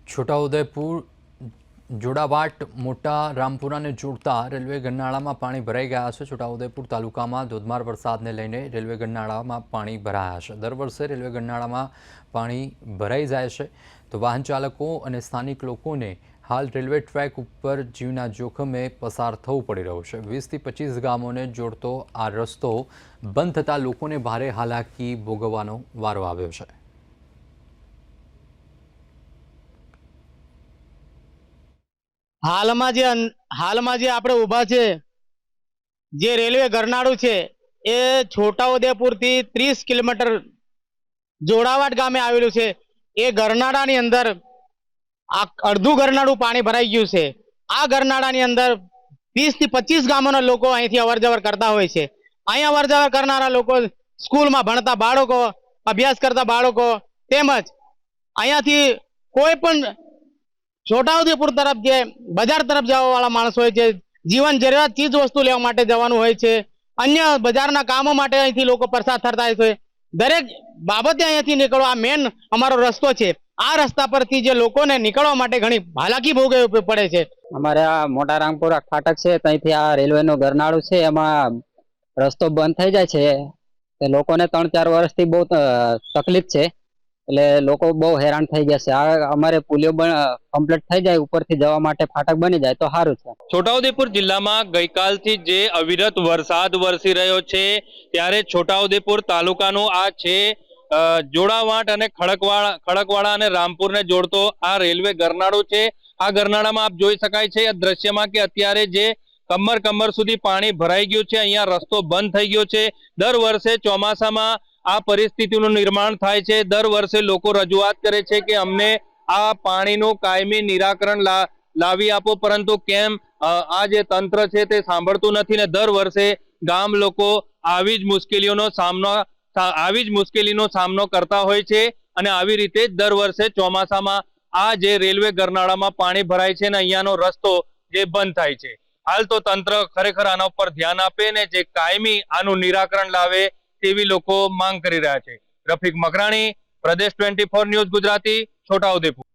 છોટાઉદેપુર જોડાવાટ મોટા રામપુરાને જોડતા રેલવે ગરનાળામાં પાણી ભરાઈ ગયા છે। છોટાઉદેપુર તાલુકામાં ધોધમાર વરસાદને લઈને રેલવે ગરનાળામાં પાણી ભરાયા છે। દર વર્ષે રેલવે ગરનાળામાં પાણી ભરાઈ જાય છે તો વાહન ચાલકો અને સ્થાનિક લોકોને હાલ રેલવે ટ્રેક ઉપર જીવના જોખમે પસાર થવું પડી રહ્યું છે। 20 થી 25 ગામોને જોડતો આ રસ્તો બંધ થતાં લોકોને ભારે હાલાકી ભોગવવાનો વારો આવ્યો છે। હાલમાં જે આપણે ઊભા છે જે રેલવે ગરનાળું છે એ છોટાઉદેપુરથી 30 કિલોમીટર જોડાવાટ ગામે આવેલું છે। એ ગરનાળાની અંદર અડધું ગરનાળું પાણી ભરાઈ ગયું છે। આ ગરનાળાની અંદર 20 થી 25 ગામોના લોકો અહીંથી અવરજવર કરતા હોય છે। અહીં અવરજવર કરનારા લોકો સ્કૂલમાં ભણતા બાળકો, અભ્યાસ કરતા બાળકો તેમજ અહીંયાથી કોઈ પણ છોટાઉદેપુર તરફ જે બજાર તરફ જવા વાળા માણસો હોય છે, જીવન જરૂરિયાત ચીજ વસ્તુ લેવા માટે જવાનું હોય છે, અન્ય બજારના કામો માટે અહીંથી લોકો પસાર થતા હોય છે। દરેક બાબતે અહીંયાથી નીકળવા આ મેન અમારો રસ્તો છે। આ રસ્તા પરથી જે લોકોને નીકળવા માટે ઘણી હાલાકી ભોગવવી પડે છે। અમારે આ મોટા રામપુરા ફાટક છે, ત્યાંથી આ રેલવેનું ગરનાળું છે, એમાં રસ્તો બંધ થઈ જાય છે તે લોકોને 3-4 વર્ષથી બહુ તકલીફ છે। એટલે લોકો બહુ હેરાન થઈ ગયા છે। આ અમારે પુલિયો કમ્પ્લીટ થઈ જાય, ઉપરથી જવા માટે ફાટક બની જાય તો સારું છે। છોટાઉદેપુર જિલ્લામાં ગઈકાલથી જે અવિરત વરસાદ વરસી રહ્યો છે ત્યારે છોટાઉદેપુર તાલુકાનું આ છે જોડાવાટ અને ખડકવાળા અને રામપુરને જોડતો આ રેલવે ગરનાળું છે। આ ગરનાળામાં આપ જોઈ શકાય છે આ દ્રશ્યમાં કે અત્યારે જે કમર સુધી પાણી ભરાઈ ગયું છે। અહીંયા રસ્તો બંધ થઈ ગયો છે। દર વર્ષે ચોમાસામાં આ પરિસ્થિતિનું નિર્માણ થાય છે। દર વર્ષે લોકો રજૂઆત કરે છે કે અમને આ પાણીનું કાયમી નિરાકરણ લાવી આપો, પરંતુ કેમ આ જે તંત્ર છે તે સાંભળતું નથી ને દર વર્ષે ગામ લોકો આવી જ મુશ્કેલીનો સામનો કરતા હોય છે। અને આવી રીતે જ દર વર્ષે ચોમાસામાં આ જે રેલવે ગરનાળામાં પાણી ભરાય છે ને અહીંયાનો રસ્તો જે બંધ થાય છે। હાલ તો તંત્ર ખરેખર આના ઉપર ધ્યાન આપે ને જે કાયમી આનું નિરાકરણ લાવે તેવી લોકો માંગ કરી રહ્યા છે। રફીક મકરાણી, પ્રદેશ 24 ન્યૂઝ ગુજરાતી, છોટાઉદેપુર।